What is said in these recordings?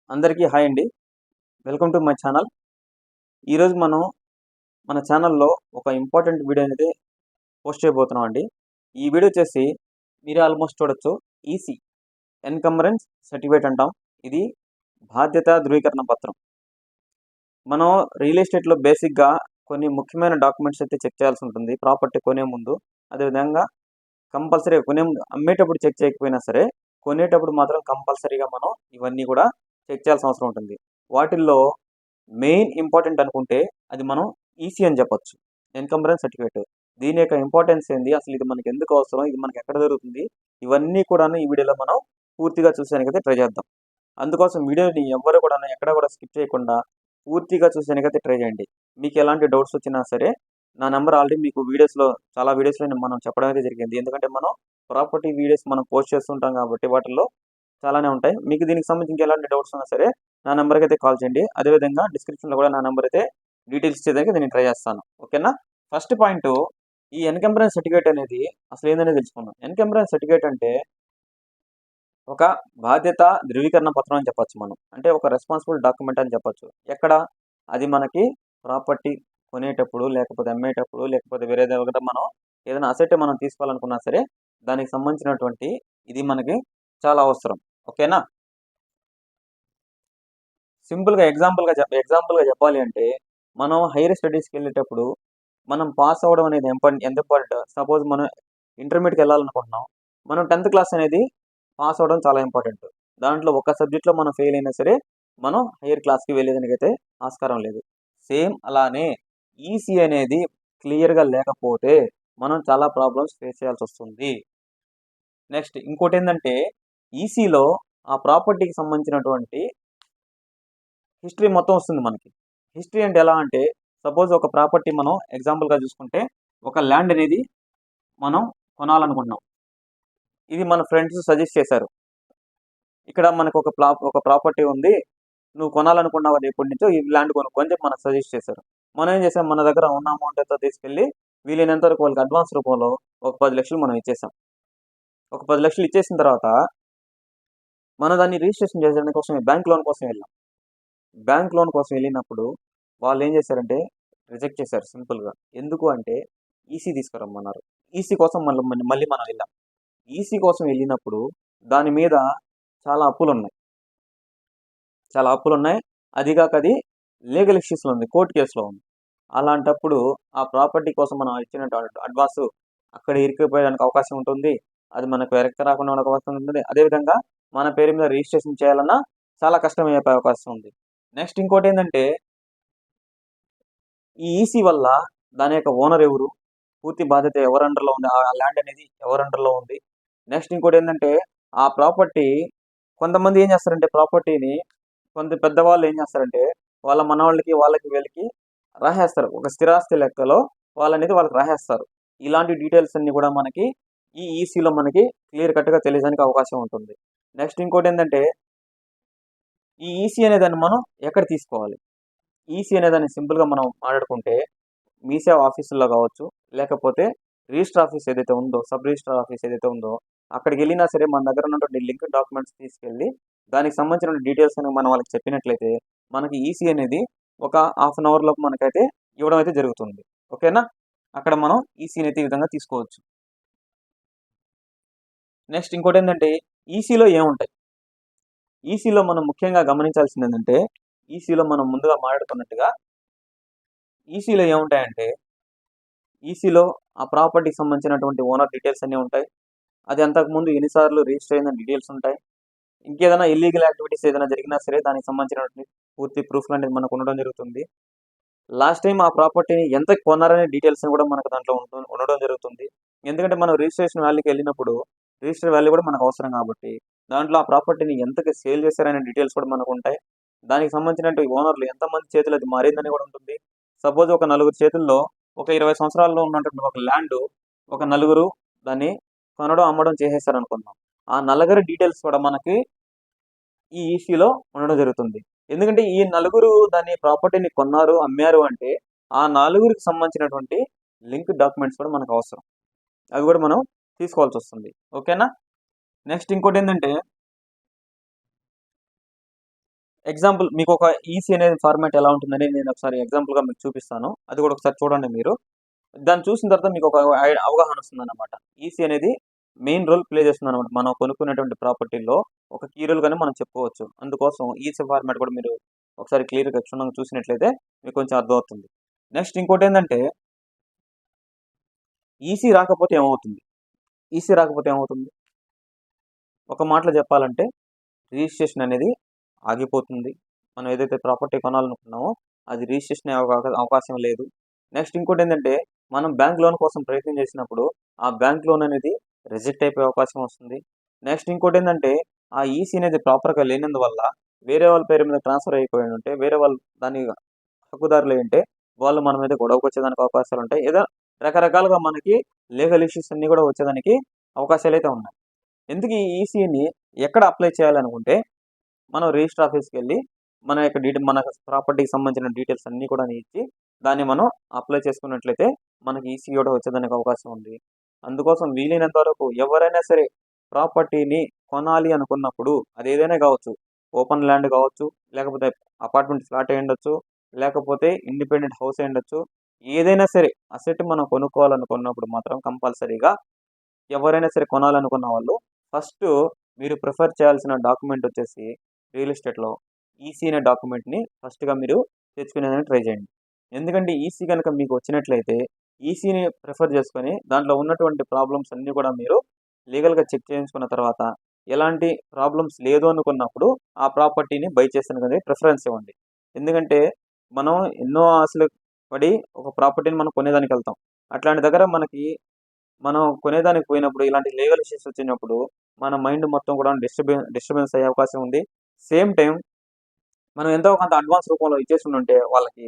అందరికీ హాయ్ అండి. Welcome to my channel. ఈరోజు మనం మన ఛానల్‌లో ఒక ఇంపార్టెంట్ వీడియో అనేది పోస్ట్ చేయబోతున్నాం అండి. ఈ వీడియో వచ్చేసి మీరే ఆల్మోస్ట్ చూడొచ్చు. ఈసీ ఎన్కంబరెన్స్ సర్టిఫికేట్ అంటాం. ఇది బాధ్యత ధృవీకరణ పత్రం. మనం రియల్ ఎస్టేట్‌లో బేసిక్‌గా కొన్ని ముఖ్యమైన డాక్యుమెంట్స్ అయితే చెక్ చేయాల్సి ఉంటుంది ప్రాపర్టీ కొనే ముందు. అదేవిధంగా కంపల్సరీగా కొనే ముందు అమ్మేటప్పుడు చెక్ చేయకపోయినా సరే, కొనేటప్పుడు మాత్రం కంపల్సరీగా మనం ఇవన్నీ కూడా చెక్ చేయాల్సిన అవసరం ఉంటుంది. వాటిల్లో మెయిన్ ఇంపార్టెంట్ అనుకుంటే అది మనం ఈసీ అని చెప్పొచ్చు. Encumbrance certificate. దీని యొక్క ఇంపార్టెన్స్ ఏంది? అసలు ఇది మనకి ఎందుకు అవసరం? ఇది మనకి ఎక్కడ దొరుకుతుంది? ఇవన్నీ కూడాను ఈ వీడియోలో మనం పూర్తిగా చూసేదానికైతే ట్రై చేద్దాం. అందుకోసం వీడియోని ఎవ్వరు కూడాను ఎక్కడ కూడా స్కిప్ చేయకుండా పూర్తిగా చూసేదానికైతే ట్రై చేయండి. మీకు ఎలాంటి డౌట్స్ వచ్చినా సరే నా నెంబర్ ఆల్రెడీ మీకు చాలా వీడియోస్‌లో మనం చెప్పడం అయితే జరిగింది. ఎందుకంటే మనం ప్రాపర్టీ వీడియోస్ మనం పోస్ట్ చేస్తుంటాం కాబట్టి వాటిల్లో చాలానే ఉంటాయి. మీకు దీనికి సంబంధించి ఇంకెలాంటి డౌట్స్ ఉన్నా సరే నా నెంబర్‌కి అయితే కాల్ చేయండి. అదేవిధంగా డిస్క్రిప్షన్‌లో కూడా నా నెంబర్ అయితే డీటెయిల్స్ ఇచ్చేదానికి నేను ట్రై చేస్తాను. ఓకేనా? ఫస్ట్ పాయింట్ ఈ ఎన్కంబరెన్స్ సర్టిఫికేట్ అనేది అసలు ఏందనేది తెలుసుకుందాం. ఎన్కంబరెన్స్ సర్టిఫికేట్ అంటే ఒక బాధ్యత ధృవీకరణ పత్రం అని చెప్పొచ్చు మనం. అంటే ఒక రెస్పాన్సిబుల్ డాక్యుమెంట్ అని చెప్పొచ్చు. ఎక్కడ? అది మనకి ప్రాపర్టీ కొనేటప్పుడు, లేకపోతే అమ్మేటప్పుడు, లేకపోతే వేరే దగ్గర మనం ఏదైనా అసెట్ మనం తీసుకోవాలనుకున్నా సరే, దానికి సంబంధించినటువంటి ఇది మనకి చాలా అవసరం. ఓకేనా? ఎగ్జాంపుల్‌గా చెప్పాలి అంటే, మనం హైయర్ స్టడీస్‌కెళ్ళేటప్పుడు, మనం పాస్ అవ్వడం అనేది ఎంత ఇంపార్టెంట్. సపోజ్ మనం ఇంటర్మీడియేట్‌కి వెళ్ళాలనుకుంటున్నాం. మనం 10థ్ క్లాస్ అనేది పాస్ అవ్వడం చాలా ఇంపార్టెంట్. దాంట్లో ఒక సబ్జెక్ట్‌లో మనం ఫెయిల్ అయినా సరే, మనం హైయర్ క్లాస్‌కి వెళ్ళేదానికైతే ఆస్కారం లేదు. సేమ్ అలానే ఈసీ అనేది క్లియర్‌గా లేకపోతే, మనం చాలా ప్రాబ్లమ్స్ ఫేస్ చేయాల్సొస్తుంది. నెక్స్ట్ ఇంకోటేందంటే, ఈసీలో ఆ ప్రాపర్టీకి సంబంధించినటువంటి హిస్టరీ మొత్తం వస్తుంది మనకి. హిస్టరీ అంటే ఎలా అంటే, సపోజ్ ఒక ప్రాపర్టీ మనం ఎగ్జాంపుల్‌గా చూసుకుంటే, ఒక ల్యాండ్ అనేది మనం కొనాలనుకుంటున్నాం. ఇది మన ఫ్రెండ్స్ సజెస్ట్ చేశారు. ఇక్కడ మనకు ఒక ప్రాపర్టీ ఉంది. నువ్వు కొనాలనుకున్నావు అది ఎప్పటినుంచో ఈ ల్యాండ్ కొనుక్కో అని చెప్పి మనకు సజెస్ట్ చేశారు. మనం ఏం చేసాం, మన దగ్గర ఉన్న అమౌంట్ ఎంతో తీసుకెళ్ళి వీలైనంత వరకు వాళ్ళకి అడ్వాన్స్ రూపంలో ఒక 10,00,000 మనం ఇచ్చేసాం. ఒక 10,00,000 ఇచ్చేసిన తర్వాత మనం దాన్ని రిజిస్ట్రేషన్ చేసేదాని కోసం బ్యాంక్ లోన్ కోసం వెళ్ళాం. బ్యాంక్ లోన్ కోసం వెళ్ళినప్పుడు వాళ్ళు ఏం చేశారంటే రిజెక్ట్ చేశారు సింపుల్‌గా. ఎందుకు అంటే ఈసీ తీసుకురమ్మన్నారు. ఈసీ కోసం మళ్ళీ మనం వెళ్ళాం. ఈసీ కోసం వెళ్ళినప్పుడు దాని మీద చాలా అప్పులున్నాయి. చాలా అప్పులున్నాయి. అది కాక అది లీగల్ ఇష్యూస్‌లో ఉంది. కోర్ట్ కేస్‌లో ఉంది. అలాంటప్పుడు ఆ ప్రాపర్టీ కోసం మనం ఇచ్చిన అడ్వాన్సు అక్కడ ఇరుక్కుపోయేదానికి అవకాశం ఉంటుంది. అది మనకు వెనక్కి రాకుండా ఉండే అవకాశం ఉంటుంది. అదేవిధంగా మన పేరు మీద రిజిస్ట్రేషన్ చేయాలన్నా చాలా కష్టమయ్యే అవకాశం ఉంది. నెక్స్ట్ ఇంకోటేందంటే ఈ ఈసీ వల్ల దాని యొక్క ఓనర్ ఎవరు? పూర్తి బాధ్యత ఎవరి అండర్‌లో ఉంది? ఆ ల్యాండ్ అనేది ఎవరి అండర్‌లో ఉంది? నెక్స్ట్ ఇంకోటేందంటే ఆ ప్రాపర్టీ కొంతమంది ఏం చేస్తారంటే ప్రాపర్టీని పెద్దవాళ్ళు ఏం చేస్తారంటే వాళ్ళ మనవాళ్ళకి, వాళ్ళకి వీళ్ళకి రాసేస్తారు. ఒక స్థిరాస్తి లెక్కలో వాళ్ళకి రాసేస్తారు. ఇలాంటి డీటెయిల్స్ అన్నీ కూడా మనకి ఈ ఈసీలో మనకి క్లియర్ కట్‌గా తెలియడానికి అవకాశం ఉంటుంది. నెక్స్ట్ ఇంకోటేందంటే ఈ ఈసీ అనే దాన్ని మనం ఎక్కడ తీసుకోవాలి? ఈసీ అనే దాన్ని సింపుల్‌గా మనం మాట్లాడుకుంటే మీ సేవ ఆఫీసుల్లో కావచ్చు, లేకపోతే రిజిస్టర్ ఆఫీస్ ఏదైతే ఉందో, సబ్ రిజిస్ట్రార్ ఆఫీస్ ఏదైతే ఉందో, అక్కడికెళ్ళినా సరే మన దగ్గర ఉన్నటువంటి లింక్ డాక్యుమెంట్స్ తీసుకెళ్ళి, దానికి సంబంధించిన డీటెయిల్స్ అనేవి మనం వాళ్ళకి చెప్పినట్లయితే, మనకి ఈసీ అనేది ఒక హాఫ్ అన్ అవర్ లోపు మనకైతే ఇవ్వడం అయితే జరుగుతుంది. ఓకేనా? అక్కడ మనం ఈసీని అయితే ఈ విధంగా తీసుకోవచ్చు. నెక్స్ట్ ఇంకోటేంటంటే, ఈసీలో ఏముంటాయి? ఈసీలో మనం ముఖ్యంగా గమనించాల్సింది ఏంటంటే, ఈసీలో మనం ముందుగా మాట్లాడుకున్నట్టుగా, ఈసీలో ఏముంటాయంటే, ఈసీలో ఆ ప్రాపర్టీకి సంబంధించినటువంటి ఓనర్ డీటెయిల్స్ అన్నీ ఉంటాయి. అది అంతకుముందు ఎన్నిసార్లు రిజిస్టర్ అయిందని డీటెయిల్స్ ఉంటాయి. ఇంకేదైనా ఇల్లీగల్ యాక్టివిటీస్ ఏదైనా జరిగినా సరే దానికి సంబంధించినటువంటి పూర్తి ప్రూఫ్‌లు అనేది మనకు ఉండడం జరుగుతుంది. లాస్ట్ టైమ్ ఆ ప్రాపర్టీని ఎంతకి కొన్నారనే డీటెయిల్స్ కూడా మనకు దాంట్లో ఉండడం జరుగుతుంది. ఎందుకంటే మనం రిజిస్ట్రేషన్ వాల్యూకి వెళ్ళినప్పుడు రిజిస్టర్ వాల్యూ కూడా మనకు అవసరం కాబట్టి దాంట్లో ఆ ప్రాపర్టీని ఎంతకి సేల్ చేశారనే డీటెయిల్స్ కూడా మనకు ఉంటాయి. దానికి సంబంధించినటువంటి ఓనర్లు ఎంతమంది చేతులు అది మారిందని కూడా ఉంటుంది. సపోజ్ ఒక నలుగురు చేతుల్లో ఒక 20 సంవత్సరాల్లో ఉన్నటువంటి ఒక ల్యాండ్ ఒక నలుగురు దాన్ని కొనడం, అమ్మడం చేసేసారనుకుందాం. ఆ నలుగురి డీటెయిల్స్ కూడా మనకి ఈ ఈసీలో ఉండడం జరుగుతుంది. ఎందుకంటే ఈ నలుగురు దాన్ని ప్రాపర్టీని కొన్నారు, అమ్మారు అంటే ఆ నలుగురికి సంబంధించినటువంటి లింక్ డాక్యుమెంట్స్ కూడా మనకు అవసరం. అవి కూడా మనం తీసుకోవాల్సి వస్తుంది. ఓకేనా? నెక్స్ట్ ఇంకోటి ఏంటంటే ఎగ్జాంపుల్ మీకు ఒక ఈసీ అనేది ఫార్మాట్ ఎలా ఉంటుందని నేను ఒకసారి ఎగ్జాంపుల్గా మీకు చూపిస్తాను. అది కూడా ఒకసారి చూడండి మీరు. దాన్ని చూసిన తర్వాత మీకు ఒక అవగాహన వస్తుందన్నమాట. ఈసీ అనేది మెయిన్ రోల్ ప్లే చేస్తుందన్నమాట. మనం కొనుక్కునేటువంటి ప్రాపర్టీలో ఒక కీ రోల్ గానే మనం చెప్పుకోవచ్చు. అందుకోసం ఈసీ ఫార్మాట్ కూడా మీరు ఒకసారి క్లియర్గా క్షుణ్ణంగా చూసినట్లయితే మీకు కొంచెం అర్థమవుతుంది. నెక్స్ట్ ఇంకోటి ఏంటంటే ఈసీ రాకపోతే ఏమవుతుంది? ఈసీ రాకపోతే ఏమవుతుంది? ఒక మాటలో చెప్పాలంటే రిజిస్ట్రేషన్ అనేది ఆగిపోతుంది. మనం ఏదైతే ప్రాపర్టీ కొనాలనుకున్నామో అది రిజిస్ట్రేషన్ అయ్యే అవకాశం లేదు. నెక్స్ట్ ఇంకోటి ఏంటంటే మనం బ్యాంక్ లోన్ కోసం ప్రయత్నం చేసినప్పుడు ఆ బ్యాంక్ లోన్ అనేది రిజెక్ట్ అయిపోయే అవకాశం వస్తుంది. నెక్స్ట్ ఇంకోటి ఏంటంటే ఆ ఈసీ అనేది ప్రాపర్గా లేనందువల్ల వేరే వాళ్ళ పేరు మీద ట్రాన్స్ఫర్ అయిపోయి ఉంటే వేరే వాళ్ళు దాని హక్కుదారులు ఏంటంటే వాళ్ళు మన మీద గొడవకు వచ్చేదానికి అవకాశాలు ఉంటాయి. ఏదో రకరకాలుగా మనకి లీగల్ ఇష్యూస్ అన్నీ కూడా వచ్చేదానికి అవకాశాలు అయితే ఉన్నాయి. ఎందుకు ఈ ఈసీని ఎక్కడ అప్లై చేయాలనుకుంటే మనం రిజిస్టర్ ఆఫీస్కి వెళ్ళి మన యొక్క మన ప్రాపర్టీకి సంబంధించిన డీటెయిల్స్ అన్నీ కూడా ఇచ్చి దాన్ని మనం అప్లై చేసుకున్నట్లయితే మనకి ఈసీ కూడా వచ్చేదానికి అవకాశం ఉంది. అందుకోసం వీలైనంత వరకు ఎవరైనా సరే ప్రాపర్టీని కొనాలి అనుకున్నప్పుడు అది ఏదైనా కావచ్చు, ఓపెన్ ల్యాండ్ కావచ్చు, లేకపోతే అపార్ట్మెంట్ ఫ్లాట్ అయి ఉండొచ్చు, లేకపోతే ఇండిపెండెంట్ హౌస్ అయి ఉండొచ్చు, ఏదైనా సరే అసెట్ మనం కొనుక్కోవాలనుకున్నప్పుడు మాత్రం కంపల్సరీగా ఎవరైనా సరే కొనాలనుకున్న వాళ్ళు ఫస్ట్ మీరు ప్రిఫర్ చేయాల్సిన డాక్యుమెంట్ వచ్చేసి రియల్ ఎస్టేట్లో ఈసీ అనే డాక్యుమెంట్ని ఫస్ట్గా మీరు తెచ్చుకునేదానికి ట్రై చేయండి. ఎందుకంటే ఈసీ కనుక మీకు వచ్చినట్లయితే ఈసీని ప్రిఫర్ చేసుకొని దాంట్లో ఉన్నటువంటి ప్రాబ్లమ్స్ అన్నీ కూడా మీరు లీగల్గా చెక్ చేయించుకున్న తర్వాత ఎలాంటి ప్రాబ్లమ్స్ లేదు అనుకున్నప్పుడు ఆ ప్రాపర్టీని బై చేసిన ప్రిఫరెన్స్ ఇవ్వండి. ఎందుకంటే మనం ఎన్నో ఆశలు పడి ఒక ప్రాపర్టీని మనం కొనేదానికి వెళ్తాం. అట్లాంటి దగ్గర మనం కొనేదానికి పోయినప్పుడు ఇలాంటి లీగల్ ఇష్యూస్ వచ్చినప్పుడు మన మైండ్ మొత్తం కూడా డిస్టర్బెన్స్ అయ్యే అవకాశం ఉంది. సేమ్ టైం మనం ఎంతో కొంత అడ్వాన్స్ రూపంలో ఇచ్చేసి ఉంటే వాళ్ళకి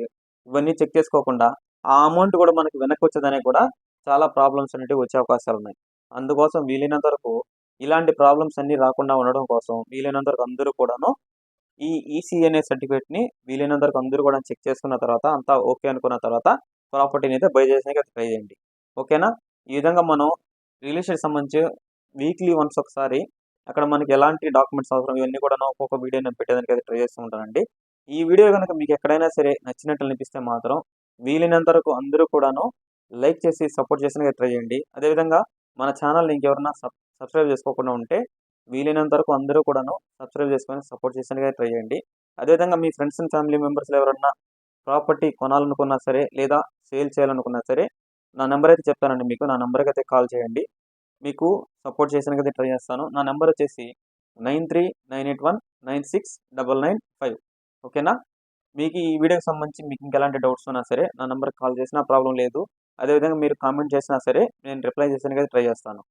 ఇవన్నీ చెక్ చేసుకోకుండా ఆ అమౌంట్ కూడా మనకి వెనక్కి వచ్చేదానికి కూడా చాలా ప్రాబ్లమ్స్ అనేవి వచ్చే అవకాశాలు ఉన్నాయి. అందుకోసం వీలైనంత వరకు ఇలాంటి ప్రాబ్లమ్స్ అన్నీ రాకుండా ఉండడం కోసం వీలైనంత వరకు అందరూ కూడాను ఈ ఈసీ అనే సర్టిఫికేట్ని వీలైనంత వరకు అందరూ కూడా చెక్ చేసుకున్న తర్వాత అంతా ఓకే అనుకున్న తర్వాత ప్రాపర్టీని అయితే బై చేసేందుకు ట్రై చేయండి. ఓకేనా? ఈ విధంగా మనం రియల్ ఎస్టేట్ సంబంధించి వీక్లీ వన్స్ ఒకసారి అక్కడ మనకి ఎలాంటి డాక్యుమెంట్స్ అవసరం ఇవన్నీ కూడా ఒక్కొక్క వీడియో నేను పెట్టేదానికి అయితే ట్రై చేస్తూ ఉంటానండి. ఈ వీడియో కనుక మీకు ఎక్కడైనా సరే నచ్చినట్టు అనిపిస్తే మాత్రం వీలైనంత వరకు అందరూ కూడాను లైక్ చేసి సపోర్ట్ చేసేందుకు ట్రై చేయండి. అదేవిధంగా మన ఛానల్ని ఇంకెవరన్నా సబ్స్క్రైబ్ చేసుకోకుండా ఉంటే వీలైనంత వరకు అందరూ కూడాను సబ్స్క్రైబ్ చేసుకొని సపోర్ట్ చేసేందుకు ట్రై చేయండి. అదేవిధంగా మీ ఫ్రెండ్స్ అండ్ ఫ్యామిలీ మెంబర్స్లో ఎవరన్నా ప్రాపర్టీ కొనాలనుకున్నా సరే లేదా సేల్ చేయాలనుకున్నా సరే నా నెంబర్ అయితే చెప్తానండి మీకు. నా నెంబర్కి అయితే కాల్ చేయండి. మీకు సపోర్ట్ చేసేందుకు ట్రై చేస్తాను. నా నెంబర్ వచ్చేసి 9398196995. ఓకేనా? మీకు ఈ వీడియోకి సంబంధించి మీకు ఇంకెలాంటి డౌట్స్ ఉన్నా సరే నా నెంబర్కి కాల్ చేసినా ప్రాబ్లం లేదు. అదేవిధంగా మీరు కామెంట్ చేసినా సరే నేను రిప్లై చేసేందుకు ట్రై చేస్తాను.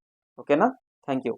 ఓకేనా? Thank you.